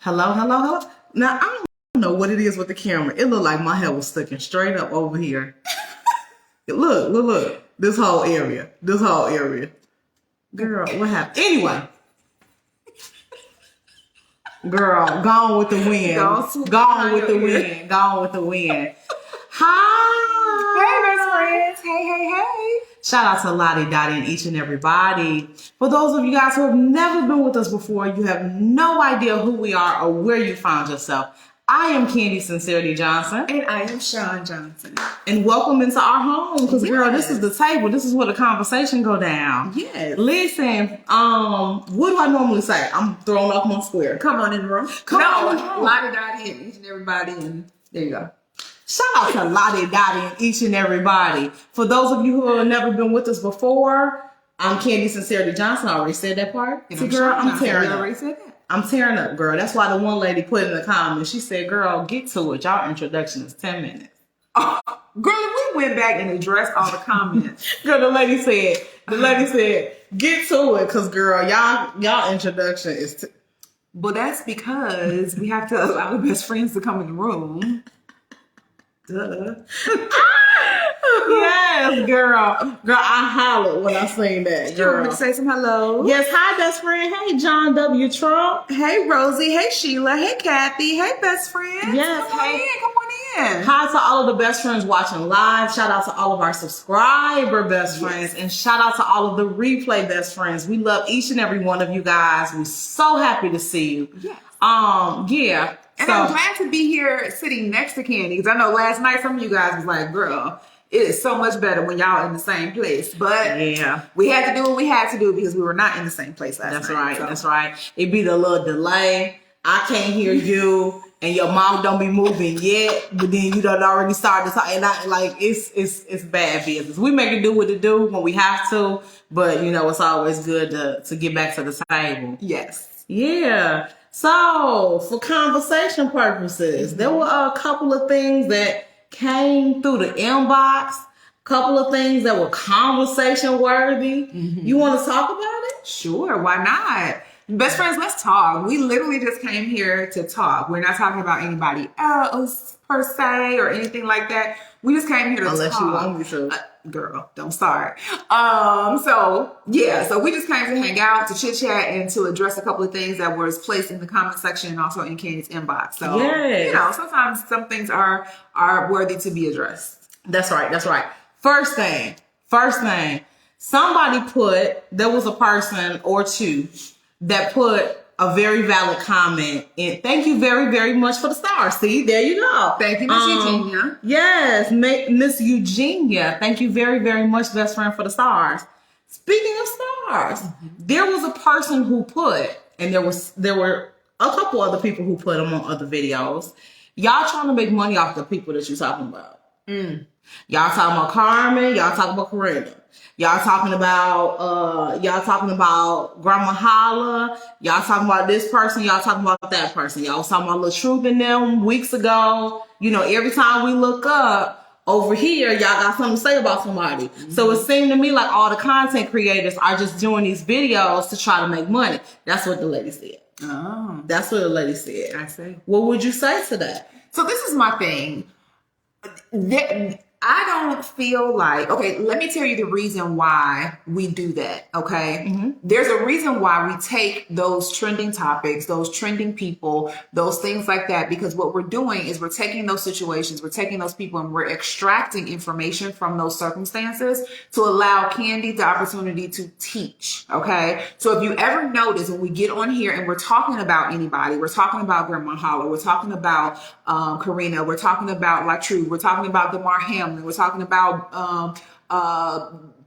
Hello, hello, hello. Now, I don't know what it is with the camera. It looked like my hair was sticking straight up over here. Look. This whole area. Girl, what happened? Anyway. Girl, gone with the wind. Gone with the wind. Hi. Hey, best friends. Hey. Shout out to Lottie Dottie and each and everybody. For those of you guys who have never been with us before, you have no idea who we are or where you found yourself. I am Candy Sincerity Johnson. And I am Sean Johnson. And welcome into our home. Because girl, this is the table. This is where the conversation go down. Yes. Listen, what do I normally say? I'm throwing off my square. Come on in the room. Come on in the room. Lottie Dottie and each and everybody, and there you go. Shout out to Lottie Dottie and each and everybody. For those of you who have never been with us before, I'm Candy Sincerity Johnson. I already said that part. And See, girl, I'm tearing up. already said that. I'm tearing up, girl. That's why the one lady put in the comments. She said, girl, get to it. Y'all introduction is 10 minutes. Oh, girl, we went back and addressed all the comments. Girl, the lady said, get to it. Because, girl, y'all introduction is... But that's because we have to allow the best friends to come in the room. Duh. Yes, girl. Girl, I hollered when I seen that, You want girl. me to say some hello? Yes, hi, best friend. Hey, John W. Trump. Hey, Rosie. Hey, Sheila. Hey, Kathy. Hey, best friends. Yes, Come on in. Hi to all of the best friends watching live. Shout out to all of our subscriber best friends. And shout out to all of the replay best friends. We love each and every one of you guys. We're so happy to see you. Yes. Yeah. And So- I'm glad to be here sitting next to Candy, because I know last night some of you guys was like, girl, it is so much better when y'all in the same place. But yeah. we had to do what we had to do because we were not in the same place last night. That's right. It be the little delay. I can't hear you, and your mom don't be moving yet, but then you done already started talking. And it's bad business. We make it do what it do when we have to, but you know it's always good to get back to the table. Yes. Yeah. So for conversation purposes, there were a couple of things that came through the inbox. Couple of things that were conversation worthy. Mm-hmm. You want to talk about it? Sure, why not? Best friends, let's talk. We literally just came here to talk. We're not talking about anybody else per se or anything like that. We just came here to talk. Unless you want me to. Girl, don't start. So we just came to hang out, to chit chat, and to address a couple of things that was placed in the comment section and also in Candy's inbox. So, you know, sometimes some things are worthy to be addressed. That's right. First thing, somebody there was a person or two that put a very valid comment in. Thank you very, very much for the stars. See, there you go. Thank you, Miss Eugenia. Yes, Miss Eugenia. Thank you very, very much, best friend, for the stars. Speaking of stars, there was a person who put, and there were a couple other people who put them on other videos. Y'all trying to make money off the people that you're talking about. Y'all talking about Carmen. Y'all talking about Karina. Y'all talking about Grandma Holla. Y'all talking about this person. Y'all talking about that person. Y'all was talking about Lil Truth and them weeks ago. You know, every time we look up over here, y'all got something to say about somebody. Mm-hmm. So it seemed to me like all the content creators are just doing these videos to try to make money. That's what the lady said. Oh. That's what the lady said. I see. What would you say to that? So this is my thing. I don't feel like, okay, let me tell you the reason why we do that, okay? Mm-hmm. There's a reason why we take those trending topics, those trending people, those things like that, because what we're doing is we're taking those situations, we're taking those people, and we're extracting information from those circumstances to allow Candy the opportunity to teach, okay? So if you ever notice when we get on here and we're talking about anybody, we're talking about Grandma Holla, we're talking about Karina, we're talking about La True, we're talking about Damar Hamlin, we're talking about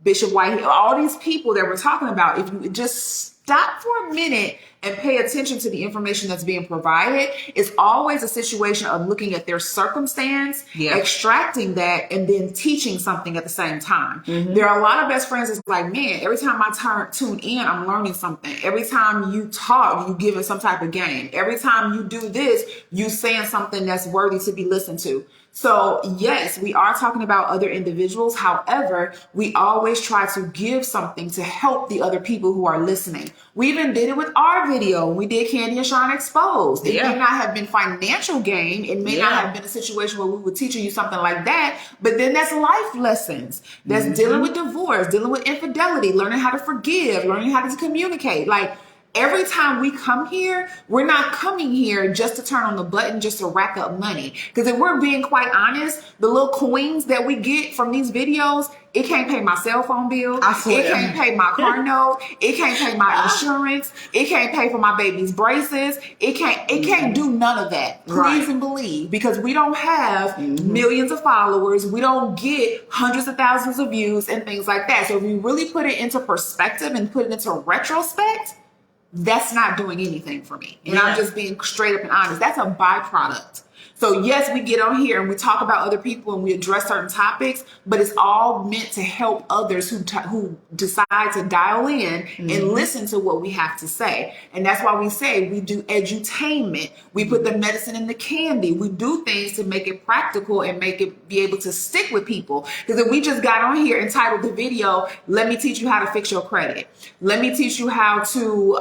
Bishop Whitehead, all these people that we're talking about. If you just stop for a minute and pay attention to the information that's being provided, it's always a situation of looking at their circumstance, extracting that, and then teaching something at the same time. Mm-hmm. There are a lot of best friends that's like, man, every time I tune in, I'm learning something. Every time you talk, you give it some type of game. Every time you do this, you saying something that's worthy to be listened to. So yes, we are talking about other individuals. However, we always try to give something to help the other people who are listening. We even did it with our video, we did Candy and Sean Exposed. It Yeah. may not have been financial gain. It may not have been a situation where we were teaching you something like that. But then that's life lessons. That's dealing with divorce, dealing with infidelity, learning how to forgive, learning how to communicate. Like, every time we come here, we're not coming here just to turn on the button, just to rack up money. Because if we're being quite honest, the little coins that we get from these videos, it can't pay my cell phone bill. I swear. It can't pay my car note. It can't pay my insurance. It can't pay for my baby's braces. It can't do none of that. Please Right. and believe, because we don't have millions of followers. We don't get hundreds of thousands of views and things like that. So if you really put it into perspective and put it into retrospect, that's not doing anything for me. And I'm just being straight up and honest. That's a byproduct. So yes, we get on here and we talk about other people and we address certain topics, but it's all meant to help others who decide to dial in and listen to what we have to say. And that's why we say we do edutainment. We put the medicine in the candy. We do things to make it practical and make it be able to stick with people. Because if we just got on here and titled the video, "Let me teach you how to fix your credit. Let me teach you how to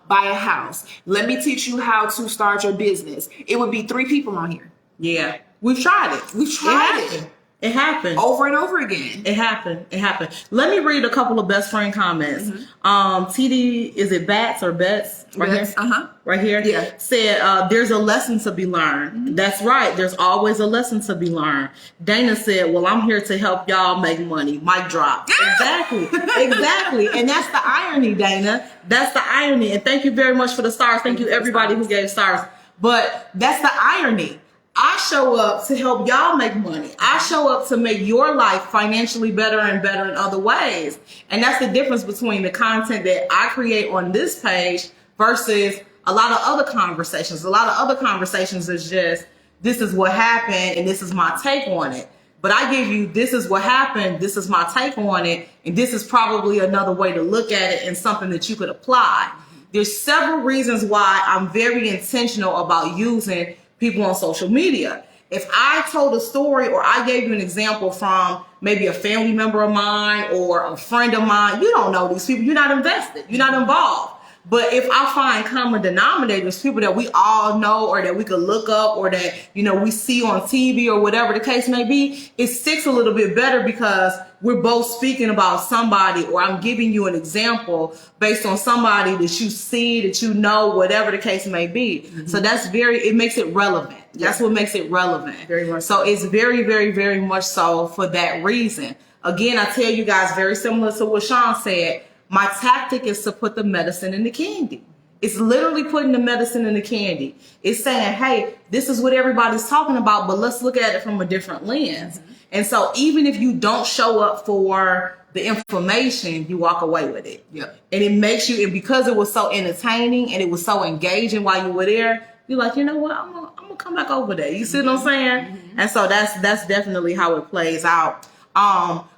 buy a house. Let me teach you how to start your business," it would be 3 people on here. Yeah. We've tried it. We've tried happened. It happened. Over and over again. It happened. It happened. Let me read a couple of best friend comments. TD, is it Bats or Bets? Right Bets, here? Right here? Yeah. Said, there's a lesson to be learned. That's right. There's always a lesson to be learned. Dana said, well, I'm here to help y'all make money. Mic drop. Exactly. Exactly. And that's the irony, Dana. That's the irony. And thank you very much for the stars. Thank you everybody who gave stars. But that's the irony. I show up to help y'all make money. I show up to make your life financially better and better in other ways. And that's the difference between the content that I create on this page versus a lot of other conversations. A lot of other conversations is just, this is what happened and this is my take on it. But I give you, this is what happened, this is my take on it, and this is probably another way to look at it and something that you could apply. There's several reasons why I'm very intentional about using people on social media. If I told a story or I gave you an example from maybe a family member of mine or a friend of mine, you don't know these people, you're not invested, you're not involved. But if I find common denominators, people that we all know or that we could look up or that, you know, we see on TV or whatever the case may be, it sticks a little bit better because we're both speaking about somebody, or I'm giving you an example based on somebody that you see, that you know, whatever the case may be. So that's it makes it relevant. That's what makes it relevant. Very much so. It's very, very, very much so for that reason. Again, I tell you guys, very similar to what Sean said, my tactic is to put the medicine in the candy. It's literally putting the medicine in the candy. It's saying, hey, this is what everybody's talking about, but let's look at it from a different lens. And so even if you don't show up for the information, you walk away with it. Yep. And it makes you, and because it was so entertaining and it was so engaging while you were there, you're like, you know what, I'm gonna come back over there. You see what I'm saying? And so that's definitely how it plays out.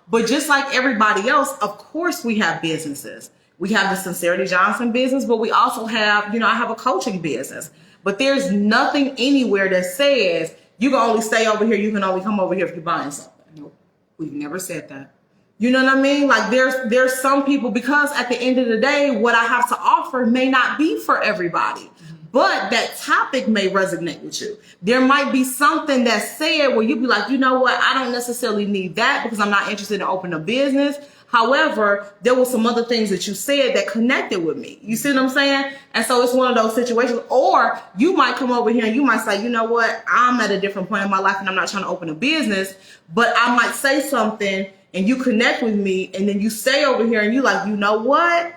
But just like everybody else, of course we have businesses. We have the Sincerity Johnson business, but we also have, I have a coaching business. But there's nothing anywhere that says you can only stay over here, you can only come over here if you're buying something. Nope. We've never said that. You know what I mean? Like there's some people, because at the end of the day, what I have to offer may not be for everybody. But that topic may resonate with you. There might be something that's said where you'd be like, you know what? I don't necessarily need that because I'm not interested in opening a business. However, there were some other things that you said that connected with me. You see what I'm saying? And so it's one of those situations. Or you might come over here and you might say, you know what? I'm at a different point in my life and I'm not trying to open a business. But I might say something and you connect with me, and then you stay over here and you like, you know what?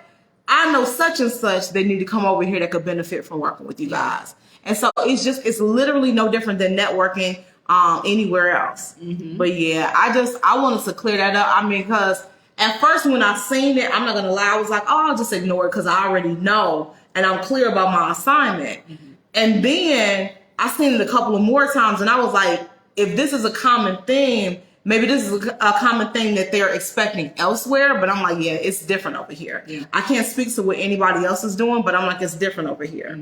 I know such and such that need to come over here that could benefit from working with you guys. And so it's literally no different than networking anywhere else. But yeah, I wanted to clear that up. I mean, because at first when I seen it, I'm not going to lie, I was like, oh, I'll just ignore it because I already know and I'm clear about my assignment. And then I seen it a couple of more times and I was like, if this is a common theme, maybe this is a common thing that they're expecting elsewhere, but I'm like, yeah, it's different over here. Yeah. I can't speak to what anybody else is doing, but I'm like, it's different over here.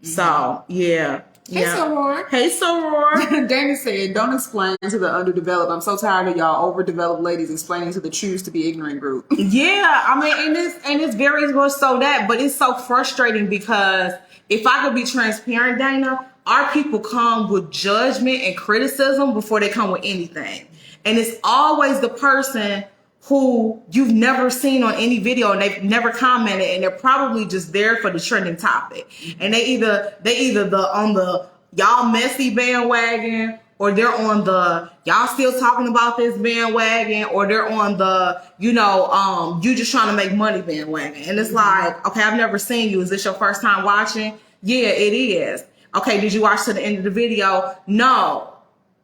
So, yeah. Hey, Soror. Hey, Soror. Dana said, don't explain to the underdeveloped. I'm so tired of y'all overdeveloped ladies explaining to the choose to be ignorant group. Yeah, I mean, and it's very much so that, but it's so frustrating because if I could be transparent, Dana, our people come with judgment and criticism before they come with anything. And it's always the person who you've never seen on any video and they've never commented, and they're probably just there for the trending topic. And they either on the y'all messy bandwagon, or they're on the y'all still talking about this bandwagon, or they're on the you just trying to make money bandwagon. And it's like, okay, I've never seen you. Is this your first time watching? Yeah, it is. Okay, did you watch to the end of the video? No.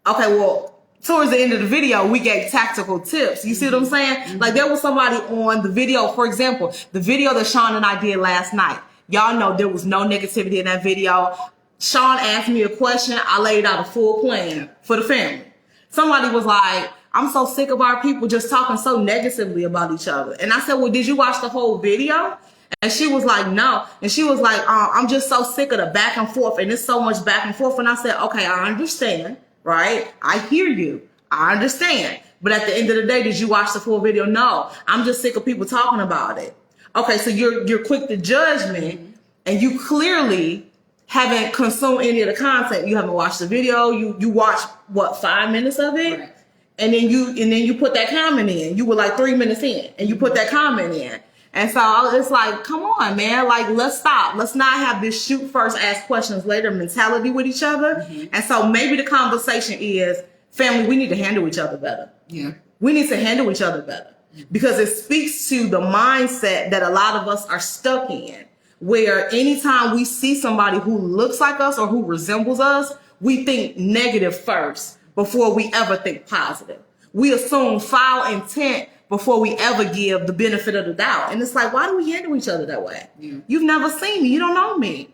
Okay, well, towards the end of the video, we gave tactical tips. You see what I'm saying? Like, there was somebody on the video, for example, the video that Sean and I did last night. Y'all know there was no negativity in that video. Sean asked me a question. I laid out a full plan for the family. Somebody was like, I'm so sick of our people just talking so negatively about each other. And I said, well, did you watch the whole video? And she was like, no. And she was like, I'm just so sick of the back and forth. And it's so much back and forth. And I said, okay, I understand. Right? I hear you. I understand. But at the end of the day, did you watch the full video? No. I'm just sick of people talking about it. Okay, so you're quick to judge me, and you clearly haven't consumed any of the content. You haven't watched the video. You watched what, 5 minutes of it? Right. And then you put that comment in. You were like 3 minutes in and you put that comment in. And so it's like, come on, man. Like, let's stop. Let's not have this shoot first, ask questions later mentality with each other. And so maybe the conversation is, family, we need to handle each other better. Yeah. We need to handle each other better because it speaks to the mindset that a lot of us are stuck in, where anytime we see somebody who looks like us or who resembles us, we think negative first before we ever think positive. We assume foul intent before we ever give the benefit of the doubt. And it's like, why do we handle each other that way? Yeah. You've never seen me. You don't know me.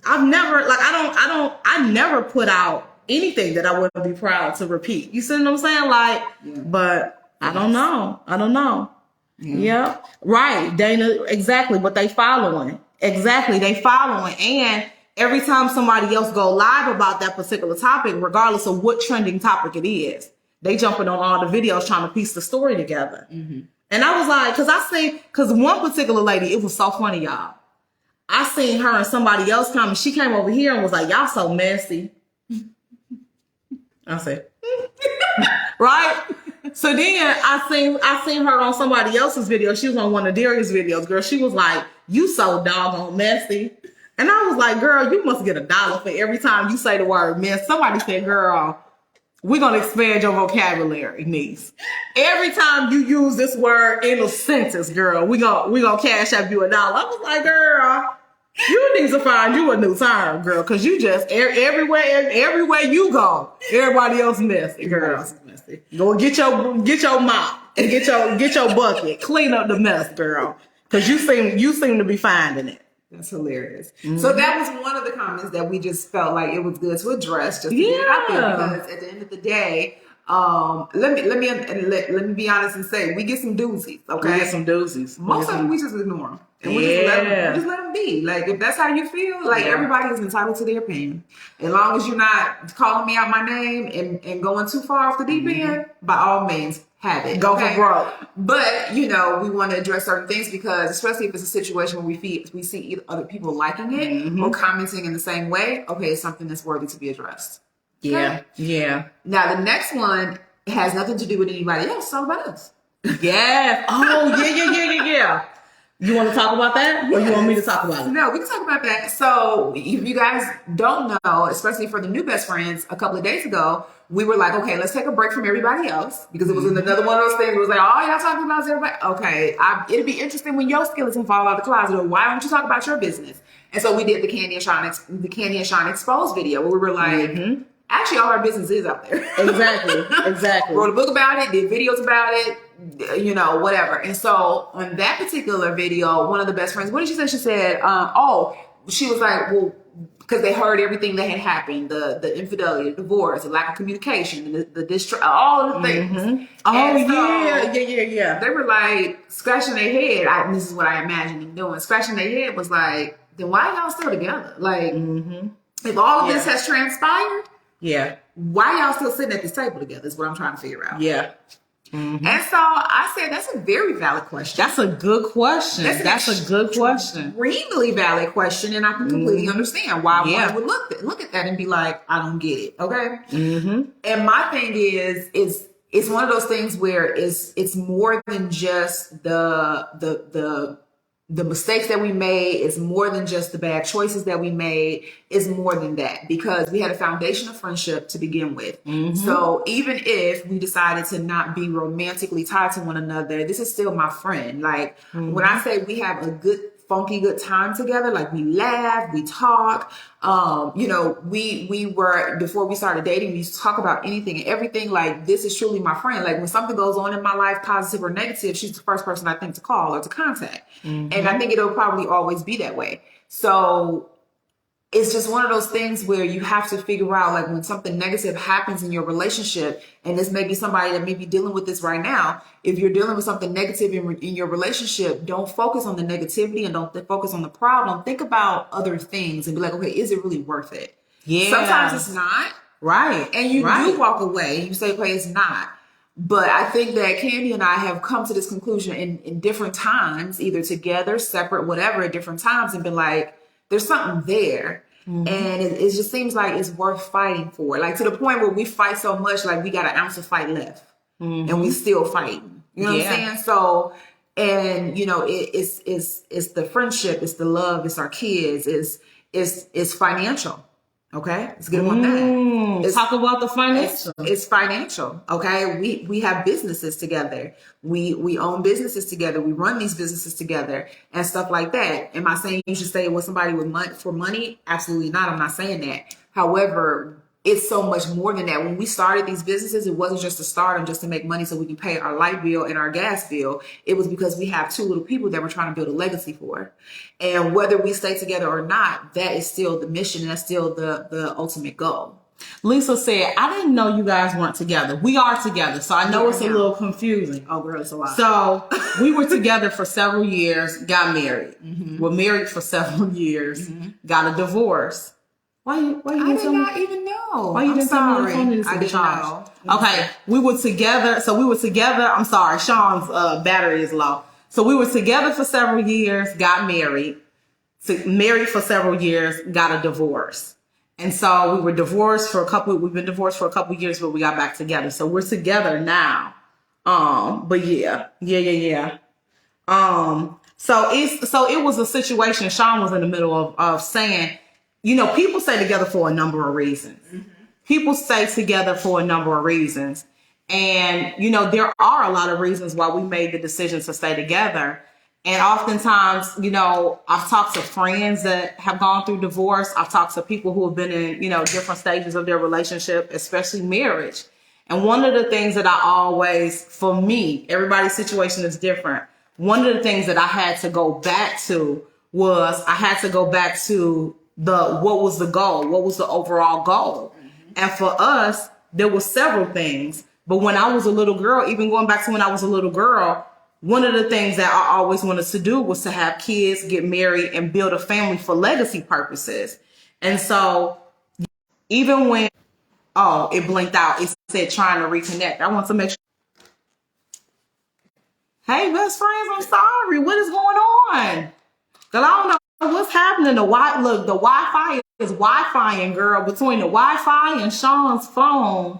I've never, like, I never put out anything that I wouldn't be proud to repeat. You see what I'm saying? Like, but I don't know. Yeah. Right. Dana, exactly. But they following. Exactly. They following. And every time somebody else go live about that particular topic, regardless of what trending topic it is, they jumping on all the videos trying to piece the story together. And I was like, because one particular lady, it was so funny, y'all. I seen her and somebody else come, and she came over here and was like, y'all so messy. I said, right? So then I seen her on somebody else's video. She was on one of Darius' videos, girl. She was like, you so doggone messy. And I was like, girl, you must get $1 for every time you say the word mess. Somebody said, girl, we're going to expand your vocabulary, niece. Every time you use this word in a sentence, girl, we gonna cash up you $1. I was like, girl, you need to find you a new term, girl, because you just, everywhere you go, everybody else messy, girl. Go get your mop and get your bucket. Clean up the mess, girl, because you seem to be finding it. That's hilarious. So that was one of the comments that we just felt like it was good to address, just to get it out there, because at the end of the day, let me be honest and say we get some doozies. Okay, We get some doozies. Most of them we just ignore them, and we just let them be. Like, if that's how you feel, like, everybody is entitled to their opinion. As long as you're not calling me out my name and going too far off the deep end, by all means, have it. Go for broke. But, we want to address certain things, because especially if it's a situation where we see other people liking it or commenting in the same way, okay, it's something that's worthy to be addressed. Yeah. Yeah. Now, the next one has nothing to do with anybody else. It's all about us. Yeah. Oh, yeah. You want to talk about that? Or you want me to talk about it? No, we can talk about that. So, if you guys don't know, especially for the new best friends, a couple of days ago, we were like, okay, let's take a break from everybody else, because it was another one of those things. It was like, oh, y'all talking about everybody. Okay, it'd be interesting when your skeleton fall out of the closet. Or why don't you talk about your business? And so we did the Candy and Sean Exposed video, where we were like, actually, all our business is out there. Exactly. Wrote a book about it, did videos about it, whatever. And so on that particular video, one of the best friends, what did she say? She said, she was like, well, because they heard everything that had happened, the infidelity, the divorce, the lack of communication, the distrust, all of the things. Mm-hmm. Oh, And so yeah. they were like scratching their head. This is what I imagined them doing. Scratching their head was like, then why y'all still together? Like, if all of this has transpired, why y'all still sitting at this table together is what I'm trying to figure out. Yeah. And so I said, that's a very valid question. That's a good question. That's a good question. Extremely valid question. And I can completely understand why one would look at that and be like, I don't get it. Okay. And my thing is it's one of those things where it's more than just the mistakes that we made. It's more than just the bad choices that we made. It's more than that, because we had a foundation of friendship to begin with. So even if we decided to not be romantically tied to one another, this is still my friend. Like when I say we have a good, funky, good time together, like we laugh, we talk, we were, before we started dating, we used to talk about anything and everything. Like, this is truly my friend. Like, when something goes on in my life, positive or negative, she's the first person I think to call or to contact. And I think it'll probably always be that way. So it's just one of those things where you have to figure out, like, when something negative happens in your relationship, and this may be somebody that may be dealing with this right now. If you're dealing with something negative in your relationship, don't focus on the negativity and don't focus on the problem. Think about other things and be like, okay, is it really worth it? Yeah. Sometimes it's not. Right. And you do walk away. You say, okay, it's not. But I think that Candy and I have come to this conclusion in different times, either together, separate, whatever, at different times, and been like, there's something there. And it just seems like it's worth fighting for. Like, to the point where we fight so much, like we got an ounce of fight left. And we still fighting. You know what I'm saying? So, and it's the friendship, it's the love, it's our kids, it's financial. Okay, let's get on that. Let's talk about the financial. It's financial. Okay, we have businesses together. We own businesses together. We run these businesses together and stuff like that. Am I saying you should stay with somebody with money for money? Absolutely not. I'm not saying that. However, it's so much more than that. When we started these businesses, it wasn't just to start them just to make money so we can pay our light bill and our gas bill. It was because we have two little people that we're trying to build a legacy for. And whether we stay together or not, that is still the mission, and that's still the ultimate goal. Lisa said, I didn't know you guys weren't together. We are together, so I know it's a little confusing. Oh, girl, it's a lot. So we were together for several years, got married. We're married for several years, got a divorce. Why you I did not even know. Why you didn't tell me on this? I didn't know. Okay, we were together. So we were together. I'm sorry, Sean's battery is low. So we were together for several years, got married. Married for several years, got a divorce. And so we were divorced for we've been divorced for a couple of years, but we got back together. So we're together now. But yeah. So it was a situation. Sean was in the middle of saying, people stay together for a number of reasons. People stay together for a number of reasons. And, there are a lot of reasons why we made the decision to stay together. And oftentimes, I've talked to friends that have gone through divorce. I've talked to people who have been in, different stages of their relationship, especially marriage. And one of the things that I always, for me, everybody's situation is different. One of the things that I had to go back to was what was the goal? What was the overall goal? And for us, there were several things. But when I was a little girl, even going back to when I was a little girl, one of the things that I always wanted to do was to have kids, get married, and build a family for legacy purposes. And so even when, it blinked out, it said trying to reconnect. I want to make sure. Hey, best friends, I'm sorry. What is going on? Because I don't know what's happening. The Wi-Fi is Wi-Fi-ing, girl. Between the Wi-Fi and Sean's phone,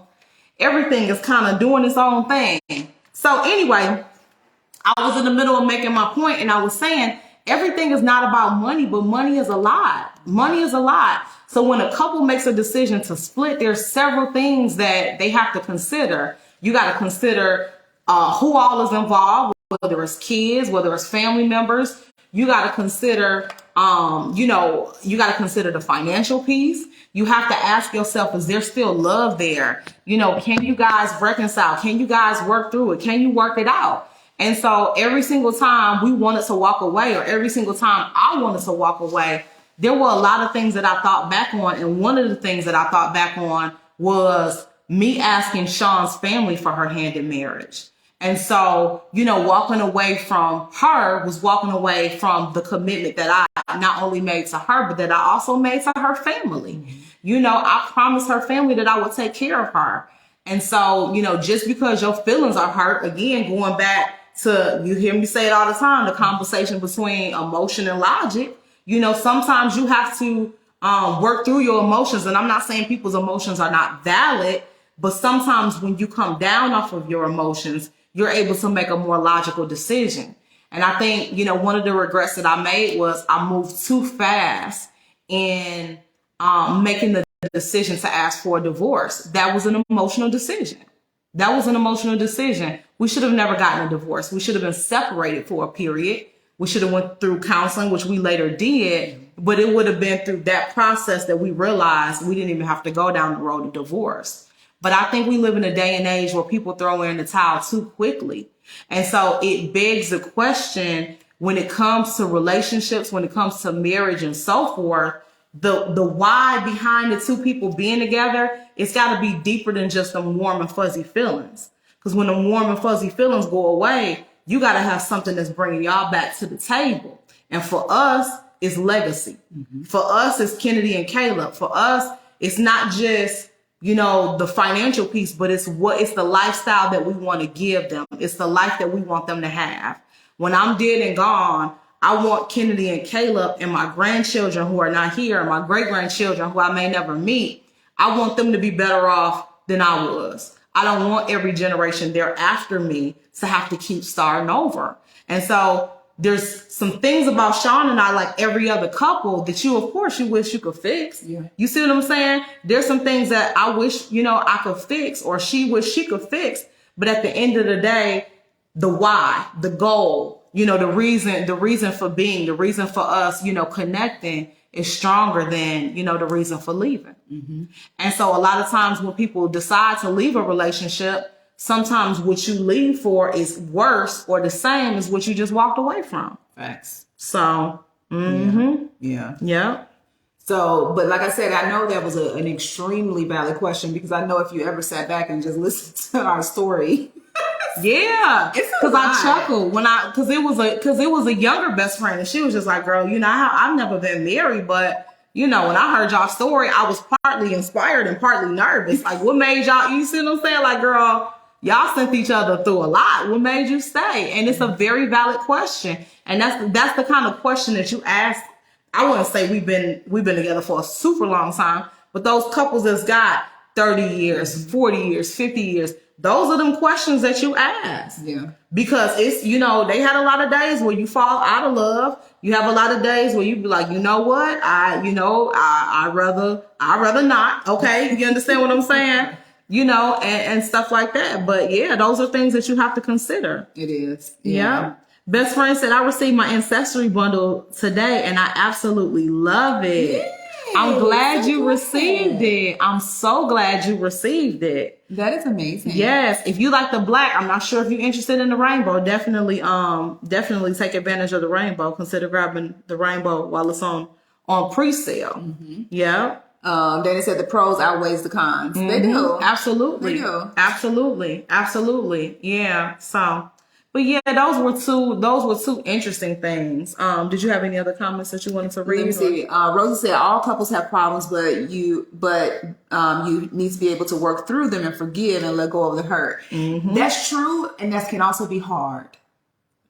everything is kind of doing its own thing. So anyway, I was in the middle of making my point, and I was saying everything is not about money, but money is a lot. Money is a lot. So when a couple makes a decision to split, there's several things that they have to consider. You got to consider who all is involved, whether it's kids, whether it's family members. You got to consider, the financial piece. You have to ask yourself, is there still love there? Can you guys reconcile? Can you guys work through it? Can you work it out? And so every single time we wanted to walk away, or every single time I wanted to walk away, there were a lot of things that I thought back on. And one of the things that I thought back on was me asking Sean's family for her hand in marriage. And so, walking away from her was walking away from the commitment that I not only made to her, but that I also made to her family. I promised her family that I would take care of her. And so, just because your feelings are hurt, again, going back to, you hear me say it all the time, the conversation between emotion and logic, sometimes you have to work through your emotions. And I'm not saying people's emotions are not valid, but sometimes when you come down off of your emotions, you're able to make a more logical decision. And I think, one of the regrets that I made was I moved too fast in making the decision to ask for a divorce. That was an emotional decision. We should have never gotten a divorce. We should have been separated for a period. We should have went through counseling, which we later did, but it would have been through that process that we realized we didn't even have to go down the road of divorce. But I think we live in a day and age where people throw in the towel too quickly. And so it begs the question, when it comes to relationships, when it comes to marriage and so forth, the why behind the two people being together, it's got to be deeper than just them warm and fuzzy feelings. Because when the warm and fuzzy feelings go away, you got to have something that's bringing y'all back to the table. And for us, it's legacy. For us, it's Kennedy and Caleb. For us, it's not just the financial piece, but it's the lifestyle that we want to give them. It's the life that we want them to have. When I'm dead and gone, I want Kennedy and Caleb and my grandchildren who are not here, and my great grandchildren who I may never meet, I want them to be better off than I was. I don't want every generation thereafter me to have to keep starting over. And so there's some things about Sean and I, like every other couple, that you wish you could fix. Yeah. You see what I'm saying? There's some things that I wish, I could fix, or she wish she could fix. But at the end of the day, the why, the goal, the reason for being, the reason for us, connecting is stronger than, the reason for leaving. And so a lot of times when people decide to leave a relationship, sometimes what you leave for is worse or the same as what you just walked away from. Facts. So, Yeah. So, but like I said, I know that was an extremely valid question, because I know if you ever sat back and just listened to our story. Yeah, because I chuckled because it was a younger best friend, and she was just like, "Girl, I've never been married, but when I heard y'all story, I was partly inspired and partly nervous. Like, what made y'all? You see what I'm saying? Like, girl, y'all sent each other through a lot. What made you stay?" And it's a very valid question, and that's the kind of question that you ask. I wouldn't say we've been together for a super long time, but those couples that's got 30 years, 40 years, 50 years. Those are them questions that you ask. Yeah. Because it's, they had a lot of days where you fall out of love. You have a lot of days where you be like, you know what? I'd rather not. Okay. You understand what I'm saying? And stuff like that. But yeah, those are things that you have to consider. It is. Yeah. Best friend said, I received my ancestry bundle today and I absolutely love it. Yeah. I'm glad you received it. I'm so glad you received it. That is amazing. Yes. If you like the black, I'm not sure if you're interested in the rainbow. Definitely take advantage of the rainbow. Consider grabbing the rainbow while it's on pre-sale. Yeah. Then it said the pros outweighs the cons. They do. Absolutely. They do. Absolutely. Yeah. So, but yeah, those were two interesting things. Did you have any other comments that you wanted to read? Let me see. Rosie said all couples have problems, but you need to be able to work through them and forgive and let go of the hurt. That's true, and that can also be hard.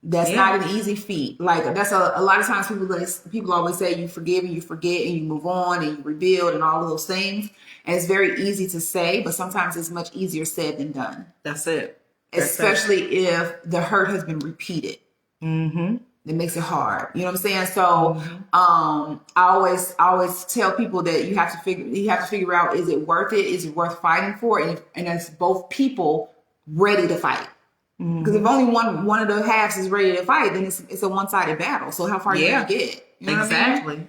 That's not an easy feat. Like, that's a lot of times people always say you forgive and you forget and you move on and you rebuild and all of those things. And it's very easy to say, but sometimes it's much easier said than done. That's it. Especially if the hurt has been repeated. It makes it hard. You know what I'm saying? So I always tell people that you have to figure out, is it worth it? Is it worth fighting for? And it's both people ready to fight. Because if only one of the halves is ready to fight, then it's a one-sided battle. So how far are you gonna get? You know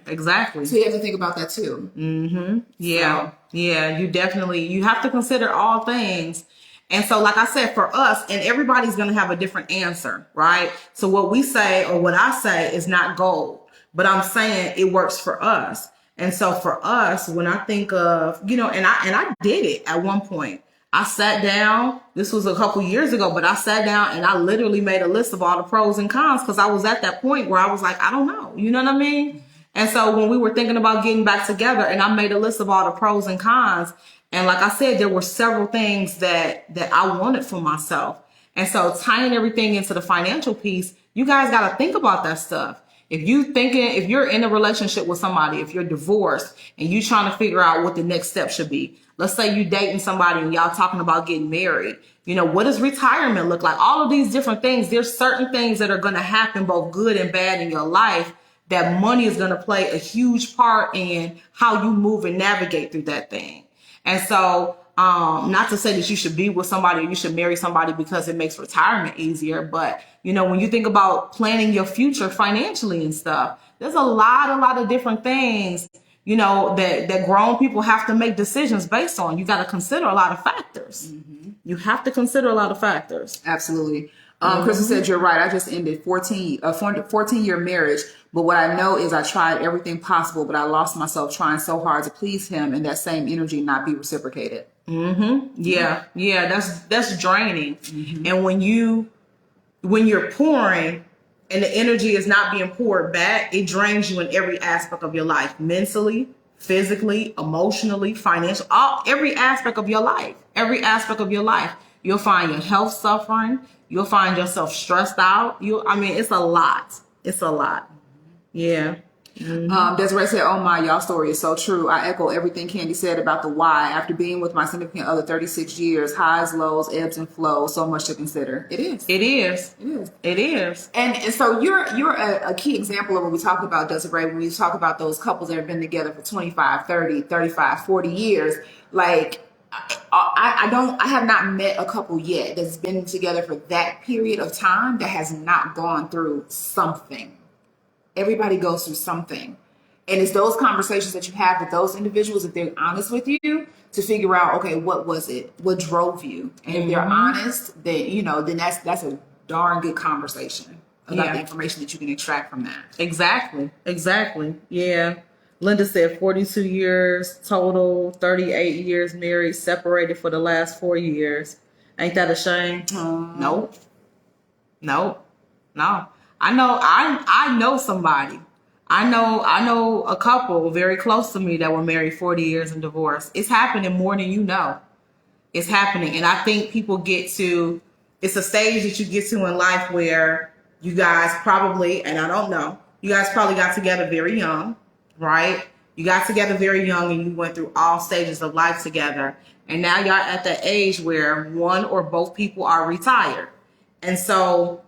Exactly. So you have to think about that too. Yeah. So. Yeah. You have to consider all things. And so, like I said, for us, and everybody's going to have a different answer, right? So what we say or what I say is not gold. but I'm saying it works for us. And so for us, when I think of, and I did it at one point. I sat down, this was a couple years ago, but I sat down and I literally made a list of all the pros and cons because I was at that point where I was like, I don't know. You know what I mean? And so when we were thinking about getting back together, and I made a list of all the pros and cons, and like I said, there were several things that I wanted for myself. And so tying everything into the financial piece, you guys got to think about that stuff. If you're in a relationship with somebody, if you're divorced and you trying to figure out what the next step should be, let's say you dating somebody and y'all talking about getting married, what does retirement look like? All of these different things. There's certain things that are going to happen, both good and bad in your life, that money is going to play a huge part in how you move and navigate through that thing. And so, not to say that you should be with somebody or you should marry somebody because it makes retirement easier. But, when you think about planning your future financially and stuff, there's a lot of different things, that grown people have to make decisions based on. You got to consider a lot of factors. Mm-hmm. You have to consider a lot of factors. Absolutely. Crystal said, you're right. I just ended 14-year marriage. But what I know is I tried everything possible, but I lost myself trying so hard to please him, and that same energy not be reciprocated. Mm-hmm. Yeah. That's draining. Mm-hmm. And when you're pouring and the energy is not being poured back, it drains you in every aspect of your life, mentally, physically, emotionally, financially, every aspect of your life. You'll find your health suffering. You'll find yourself stressed out. It's a lot. Yeah. Mm-hmm. Desiree said, oh my, y'all story is so true. I echo everything Candy said about the why. After being with my significant other 36 years, highs, lows, ebbs and flows, so much to consider. It is. And so you're a key example of what we talk about, Desiree, when we talk about those couples that have been together for 25, 30, 35, 40 years. Like, I have not met a couple yet that's been together for that period of time that has not gone through something. Everybody goes through something. And it's those conversations that you have with those individuals, if they're honest with you, to figure out, okay, what was it? What drove you? And if they're honest, then that's a darn good conversation about the information that you can extract from that. Exactly. Yeah. Linda said 42 years total, 38 years married, separated for the last 4 years. Ain't that a shame? Nope. No. I know somebody. I know a couple very close to me that were married 40 years and divorced. It's happening more than you know. It's happening. And I think people it's a stage that you get to in life where you guys probably, and I don't know, you guys probably got together very young, right? You got together very young and you went through all stages of life together. And now y'all at that age where one or both people are retired. And so,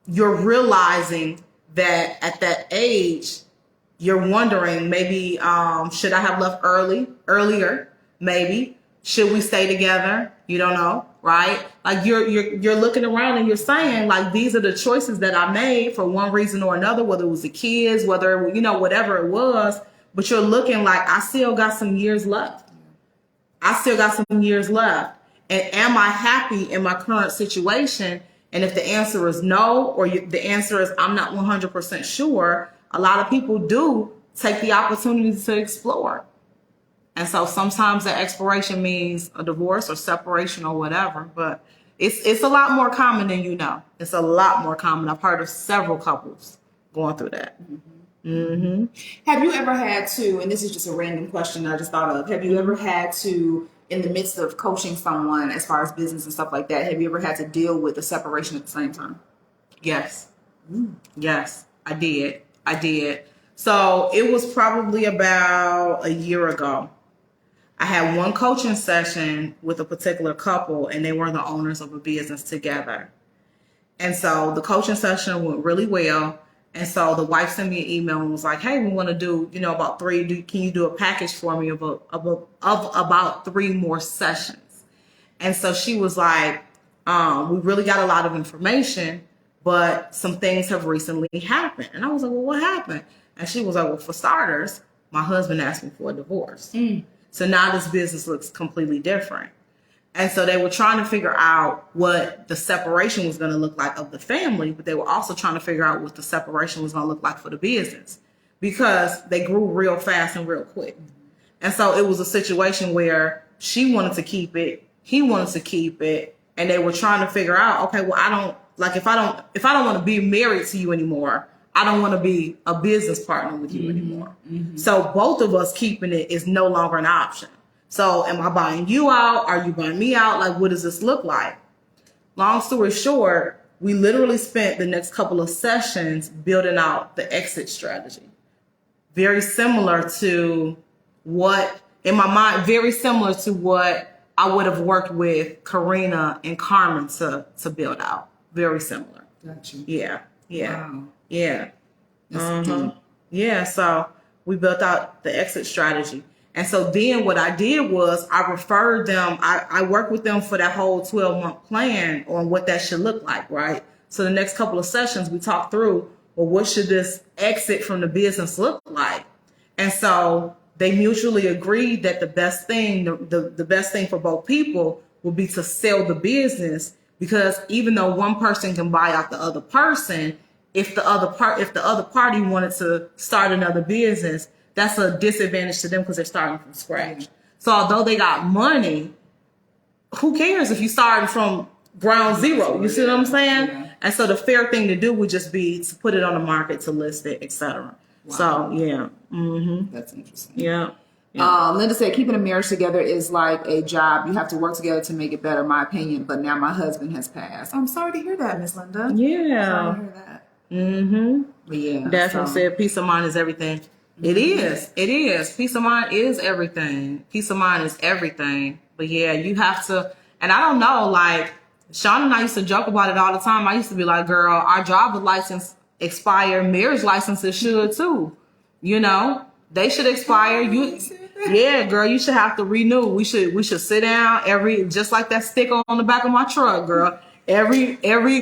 you're realizing that at that age, you're wondering maybe, should I have left earlier? Maybe. Should we stay together? You don't know, right? Like you're looking around and you're saying like, these are the choices that I made for one reason or another, whether it was the kids, whether, whatever it was, but you're looking like, I still got some years left. And am I happy in my current situation? And if the answer is no, or the answer is I'm not 100% sure, a lot of people do take the opportunity to explore. And so sometimes that exploration means a divorce or separation or whatever, but it's a lot more common than you know. It's a lot more common. I've heard of several couples going through that. Mm-hmm. Mm-hmm. Have you ever had to, and this is just a random question I just thought of, have you ever had to, in the midst of coaching someone as far as business and stuff like that, have you ever had to deal with a separation at the same time? Yes. Yes, I did. So it was probably about a year ago. I had one coaching session with a particular couple and they were the owners of a business together. And so the coaching session went really well. And so the wife sent me an email and was like, hey, we want to do, about can you do a package for me of about 3 more sessions? And so she was like, we really got a lot of information, but some things have recently happened. And I was like, well, what happened? And she was like, well, for starters, my husband asked me for a divorce. So now this business looks completely different. And so they were trying to figure out what the separation was going to look like of the family, but they were also trying to figure out what the separation was going to look like for the business because they grew real fast and real quick. And so it was a situation where she wanted to keep it, he wanted to keep it, and they were trying to figure out, okay, well, if I don't want to be married to you anymore, I don't want to be a business partner with you anymore. So both of us keeping it is no longer an option. So am I buying you out? Are you buying me out? Like, what does this look like? Long story short, we literally spent the next couple of sessions building out the exit strategy. Very similar to what, in my mind, very similar to what I would have worked with Karina and Carmen to build out. Very similar. Gotcha. Yeah. Wow. Yeah. That's deep. Yeah. So we built out the exit strategy. And so then what I did was I referred them, I worked with them for that whole 12-month plan on what that should look like, right? So the next couple of sessions we talked through, well, what should this exit from the business look like? And so they mutually agreed that the best thing, the best thing for both people would be to sell the business, because even though one person can buy out the other person, if the other party wanted to start another business, that's a disadvantage to them because they're starting from scratch. So although they got money, who cares if you started from ground zero? You see what I'm saying? Yeah. And so the fair thing to do would just be to put it on the market, to list it, etc. Wow. So yeah. That's interesting. Yeah. Linda said, keeping a marriage together is like a job. You have to work together to make it better, my opinion. But now my husband has passed. I'm sorry to hear that, Miss Linda. Yeah. Sorry to hear that. But yeah. Daphne said peace of mind is everything. It is. It is. Peace of mind is everything. Peace of mind is everything. But yeah, you have to, and I don't know, like Sean and I used to joke about it all the time. I used to be like, girl, our driver's license expire, marriage licenses should too. You know, they should expire. Yeah, girl, you should have to renew. We should sit down just like that sticker on the back of my truck, girl. Every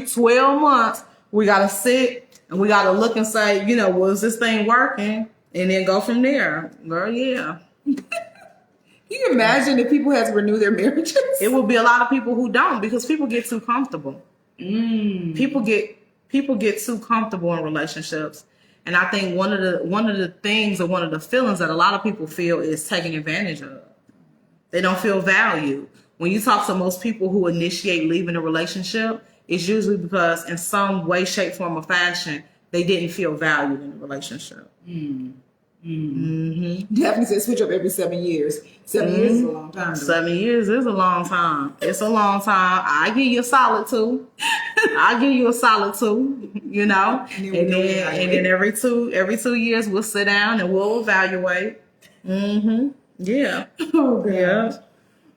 12 months, we gotta sit and we gotta look and say, you know, was this thing working? And then go from there. Girl, yeah. Can you imagine if people had to renew their marriages? It will be a lot of people who don't, because people get too comfortable. People get too comfortable in relationships. And I think one of the things, or one of the feelings that a lot of people feel is taken advantage of. They don't feel valued. When you talk to most people who initiate leaving a relationship, it's usually because in some way, shape, form, or fashion, they didn't feel valued in the relationship. Daphne said switch up every 7 years. 7 years is a long time. 7 years is a long time. It's a long time. I give you a solid 2. I'll give you a solid 2, you know. And then every 2 years we'll sit down and we'll evaluate. Yeah. Oh gosh. Yeah.